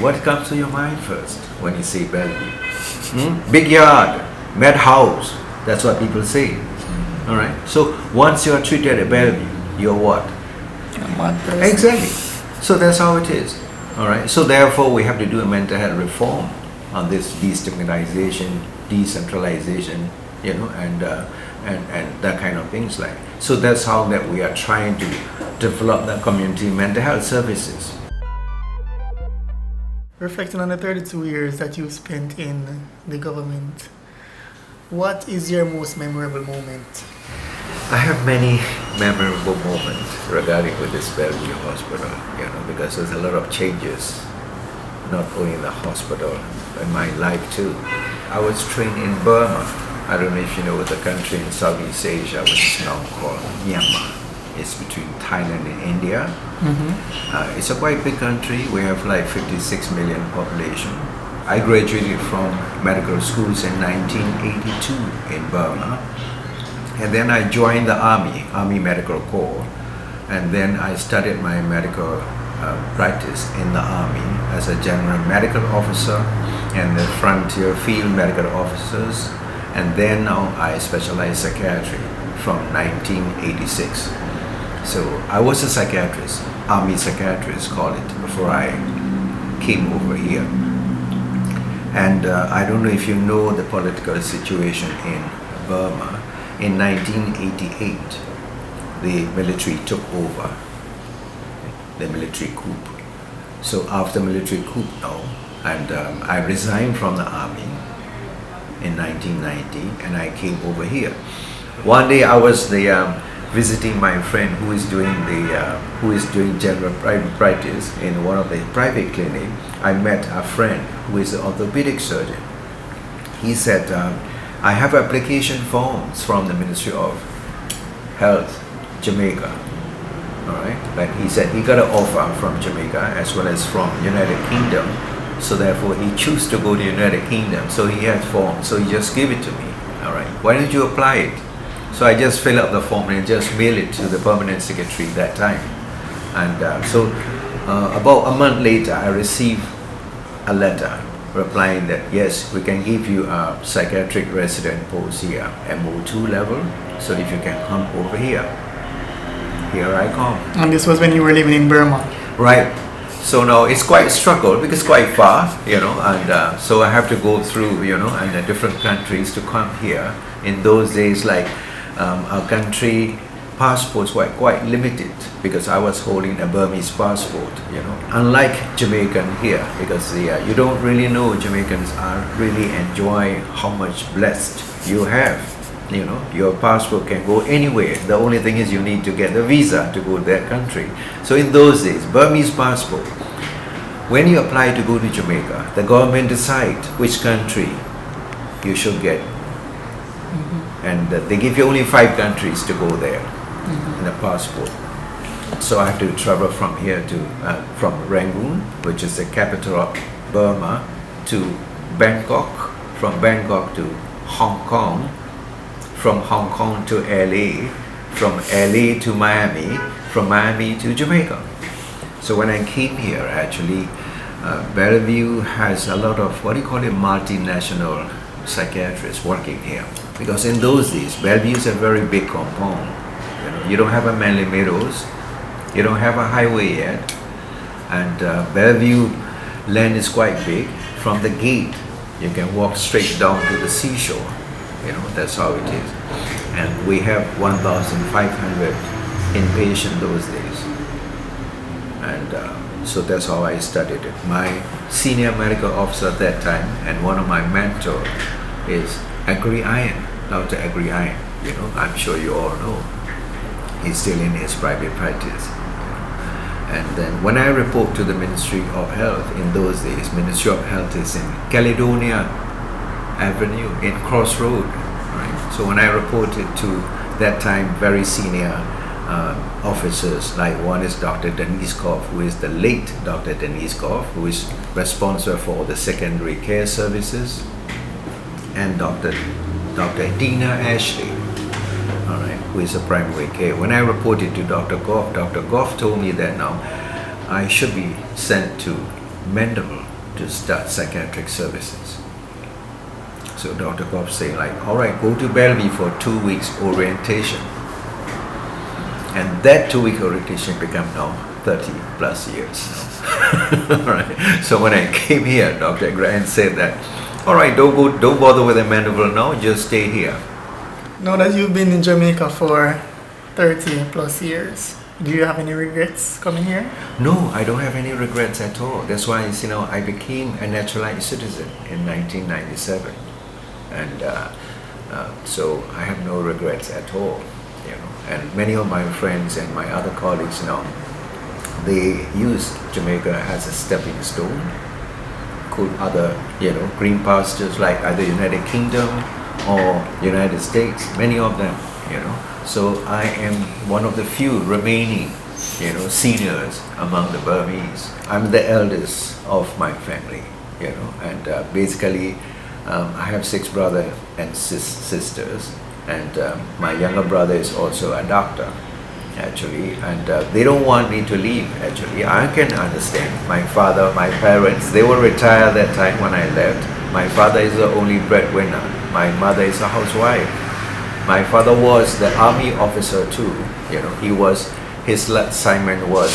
What comes to your mind first when you say Bellevue? Big yard, mad house. That's what people say. All right. So once you are treated at Bellevue, you're what? Exactly. So that's how it is. All right. So therefore, we have to do a mental health reform on this destigmatization, decentralization, and that kind of things like. So that's how that we are trying to develop the community mental health services. Reflecting on the 32 years that you spent in the government, what is your most memorable moment? I have many memorable moments regarding with this Bellevue Hospital, because there's a lot of changes, not only in the hospital, but in my life too. I was trained in Burma. I don't know if you know the country in Southeast Asia, which is now called Myanmar. It's between Thailand and India. It's a quite big country. We have like 56 million population. I graduated from medical schools in 1982 in Burma. And then I joined the Army Medical Corps. And then I started my medical practice in the Army as a general medical officer and the frontier field medical officers. And then now I specialize psychiatry from 1986. So I was a psychiatrist, Army psychiatrist call it, before I came over here. And I don't know if you know the political situation in Burma. In 1988, the military took over, the military coup. So after military coup now, and I resigned from the army in 1990, and I came over here. One day I was visiting my friend who is doing general private practice in one of the private clinics. I met a friend who is an orthopedic surgeon. He said, I have application forms from the Ministry of Health, Jamaica. All right, but he said he got an offer from Jamaica as well as from United Kingdom. So therefore he chose to go to United Kingdom. So he had forms, so he just gave it to me. All right, why don't you apply it? So I just fill up the form and just mail it to the permanent secretary that time. And so about a month later, I received a letter replying that yes, we can give you a psychiatric resident post here, MO2 level. So if you can come over here, here I come. And this was when you were living in Burma? Right. So now it's quite struggle because it's quite far, and so I have to go through, and the different countries to come here. In those days, like our country passports were quite limited because I was holding a Burmese passport, Unlike Jamaican here, because you don't really know Jamaicans are really enjoy how much blessed you have. Your passport can go anywhere. The only thing is you need to get a visa to go to that country. So in those days, Burmese passport, when you apply to go to Jamaica, the government decide which country you should get. And they give you only 5 countries to go there in a passport. So I have to travel from here to, from Rangoon, which is the capital of Burma, to Bangkok, from Bangkok to Hong Kong, from Hong Kong to LA, from LA to Miami, from Miami to Jamaica. So when I came here, actually, Bellevue has a lot of, multinational psychiatrists working here. Because in those days, Bellevue is a very big compound. You don't have a Manly Meadows, you don't have a highway yet, and Bellevue land is quite big. From the gate, you can walk straight down to the seashore. That's how it is. And we have 1,500 inpatient those days. And so that's how I studied it. My senior medical officer at that time, and one of my mentors is Agri Iron, Dr. Agri Iron. I'm sure you all know. He's still in his private practice. And then when I report to the Ministry of Health, in those days, Ministry of Health is in Caledonia Avenue in Crossroad, right? So when I reported to that time very senior officers, like one is Dr. Denise Koff, who is the late Dr. Denise Koff, who is responsible for the secondary care services, and Dr. Dina Ashley, all right, who is a primary care. When I reported to Dr. Goff told me that now I should be sent to Mandeville to start psychiatric services. So Dr. Kyaw saying like, all right, go to Bellevue for 2 weeks orientation. And that 2-week orientation became now 30 plus years now. Right. So when I came here, Dr. Grant said that, all right, don't bother with the manual now, just stay here. Now that you've been in Jamaica for 30 plus years, do you have any regrets coming here? No, I don't have any regrets at all. That's why, I became a naturalized citizen in 1997. And so I have no regrets at all, And many of my friends and my other colleagues now, they use Jamaica as a stepping stone. Could other, green pastures like either United Kingdom or United States, many of them, So I am one of the few remaining, seniors among the Burmese. I'm the eldest of my family, and basically I have 6 brothers and sisters, and my younger brother is also a doctor, actually, and they don't want me to leave, actually. I can understand. My father, my parents, they were retired that time when I left. My father is the only breadwinner. My mother is a housewife. My father was the army officer too. His assignment was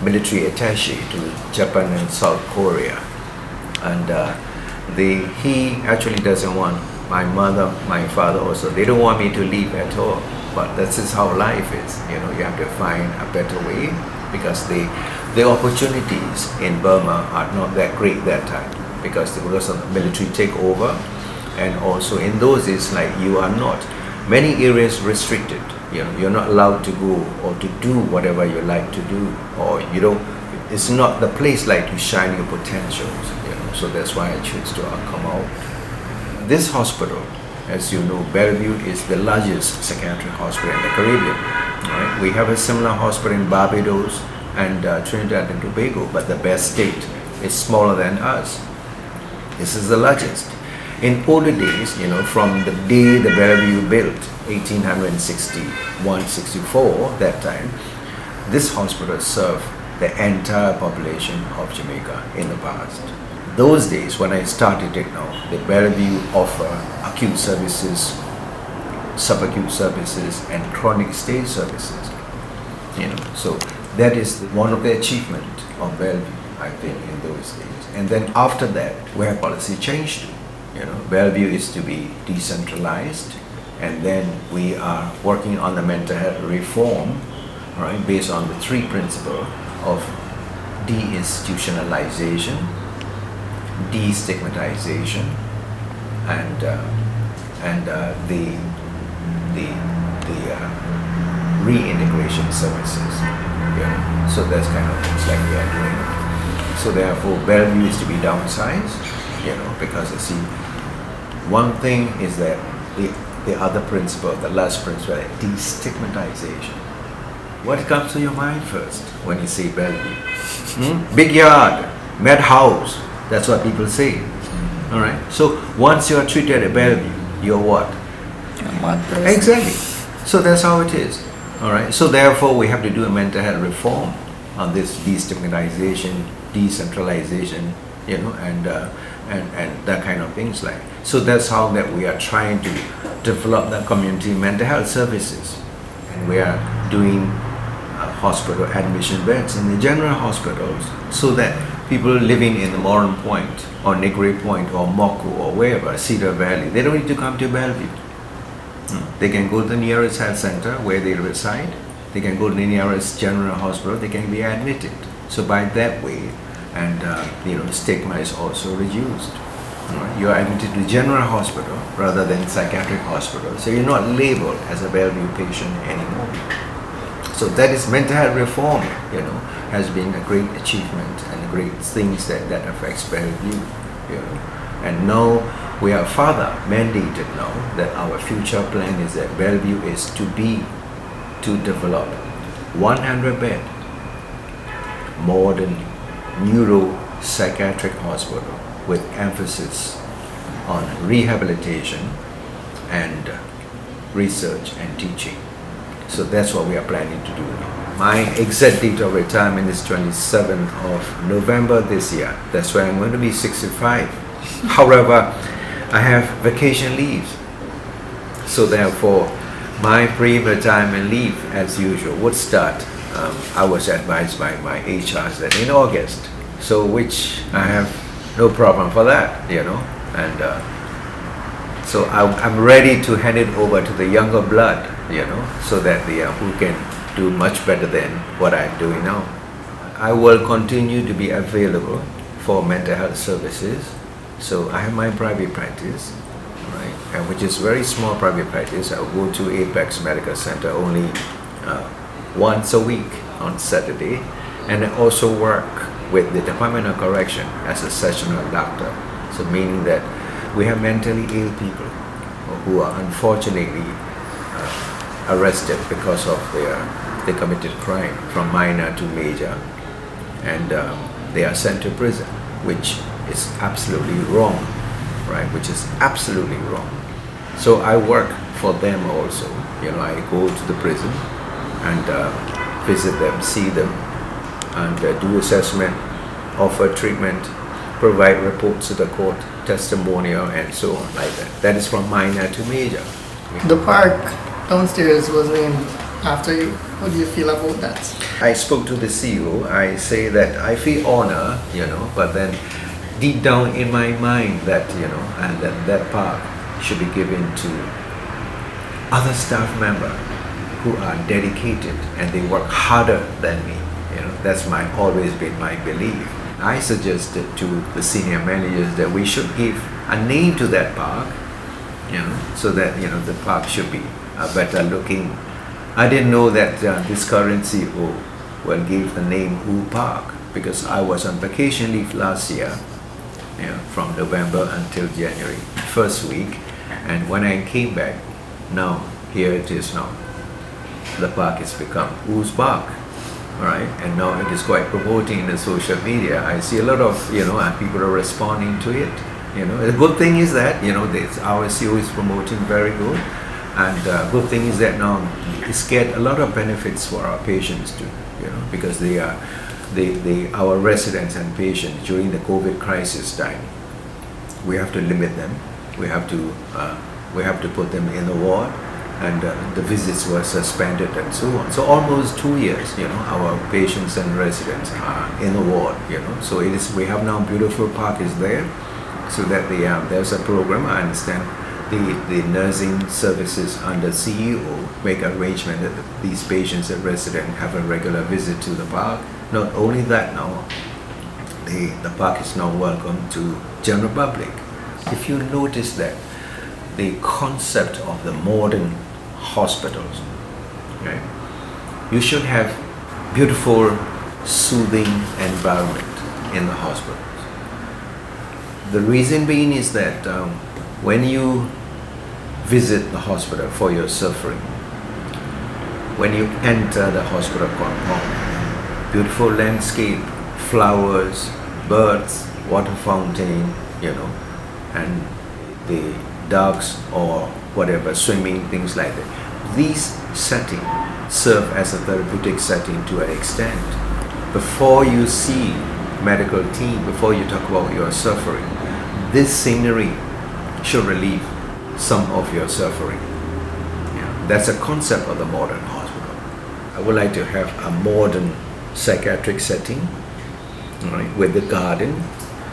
military attaché to Japan and South Korea, and he actually doesn't want my mother, my father also. They don't want me to leave at all. But this is how life is. You have to find a better way, because the opportunities in Burma are not that great that time, because there was a military takeover. And also in those days, like, you are not, many areas restricted, you're not allowed to go or to do whatever you like to do, or it's not the place like to shine your potentials, so that's why I choose to come out. This hospital, as you know, Bellevue is the largest psychiatric hospital in the Caribbean, right? We have a similar hospital in Barbados and Trinidad and Tobago, but the best state is smaller than us. This is the largest. In older days, from the day the Bellevue built, 1861-64, that time, this hospital served the entire population of Jamaica in the past. Those days, when I started it now, the Bellevue offer acute services, subacute services, and chronic stay services. So that is one of the achievements of Bellevue, I think, in those days. And then after that, where policy changed to. Bellevue is to be decentralized, and then we are working on the mental health reform, right, based on the 3 principles of deinstitutionalization, destigmatization, and the reintegration services. So that's kind of things like we are doing. So therefore, Bellevue is to be downsized, because you see, one thing is that the other principle, the last principle, destigmatization. What comes to your mind first when you say Bellevue? Big yard, mad house. That's what people say. All right. So once you are treated at Bellevue, you're what? Exactly. So that's how it is. All right. So therefore, we have to do a mental health reform on this destigmatization, decentralization, and that kind of things like. So that's how that we are trying to develop the community mental health services, and we are doing hospital admission beds in the general hospitals, so that people living in the Moran Point or Negre Point or Moko or wherever, Cedar Valley, they don't need to come to Bellevue. They can go to the nearest health center where they reside. They can go to the nearest general hospital. They can be admitted. So by that way, and stigma is also reduced. You are admitted to general hospital rather than psychiatric hospital. So you're not labeled as a Bellevue patient anymore. So that is mental health reform, has been a great achievement and a great things that affects Bellevue, And now we are further mandated now that our future plan is that Bellevue is to develop 100-bed modern neuropsychiatric hospital with emphasis on rehabilitation and research and teaching. So that's what we are planning to do now. My exact date of retirement is 27th of November this year. That's why I'm going to be 65. However, I have vacation leave. So therefore, my pre-retirement leave, as usual, would start. I was advised by my HRs that in August. So which I have no problem for that, and so I'm ready to hand it over to the younger blood, so that who can do much better than what I'm doing now. I will continue to be available for mental health services. So I have my private practice, right, and which is very small private practice. I will go to Apex Medical Center only once a week on Saturday, and I also work with the Department of Correction as a sessional doctor. So meaning that we have mentally ill people who are unfortunately arrested because of they committed crime from minor to major, and they are sent to prison, which is absolutely wrong, right? Which is absolutely wrong. So I work for them also. I go to the prison and visit them, see them, and do assessment, offer treatment, provide reports to the court, testimonial, and so on, like that. That is from minor to major. The park downstairs was named after you. How do you feel about that? I spoke to the CEO. I say that I feel honor, but then deep down in my mind that, and that park should be given to other staff members who are dedicated and they work harder than me. That's always been my belief. I suggested to the senior managers that we should give a name to that park, so that the park should be better looking. I didn't know that this current CEO will give the name Oo Park, because I was on vacation leave last year, from November until January, first week, and when I came back, now here it is now. The park has become Oo's Park. Right, and now it is quite promoting in the social media. I see a lot of and people are responding to it. The good thing is that our CEO is promoting very good, and good thing is that now it's get a lot of benefits for our patients too. Because our residents and patients during the COVID crisis time, we have to limit them. We have to put them in the ward. And the visits were suspended and so on. So almost 2 years, our patients and residents are in the ward, So it is. We have now beautiful park is there, so that there's a program. I understand the nursing services under CEO make arrangement that these patients and residents have a regular visit to the park. Not only that, now the park is now welcome to general public. If you notice that the concept of the modern hospitals, okay, you should have beautiful, soothing environment in the hospitals. The reason being is that when you visit the hospital for your suffering, when you enter the hospital compound, beautiful landscape, flowers, birds, water fountain, and the dogs or whatever, swimming, things like that. These settings serve as a therapeutic setting to an extent. Before you see medical team, before you talk about your suffering, this scenery should relieve some of your suffering. That's a concept of the modern hospital. I would like to have a modern psychiatric setting, right, with the garden.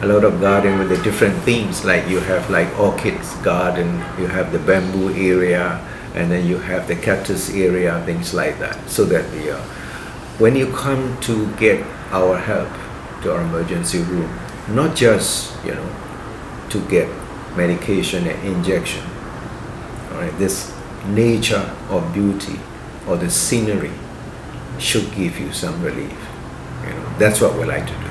A lot of garden with the different themes, like you have like orchids garden, you have the bamboo area, and then you have the cactus area, things like that. So that when you come to get our help to our emergency room, not just to get medication and injection, all right, this nature or beauty or the scenery should give you some relief. That's what we like to do.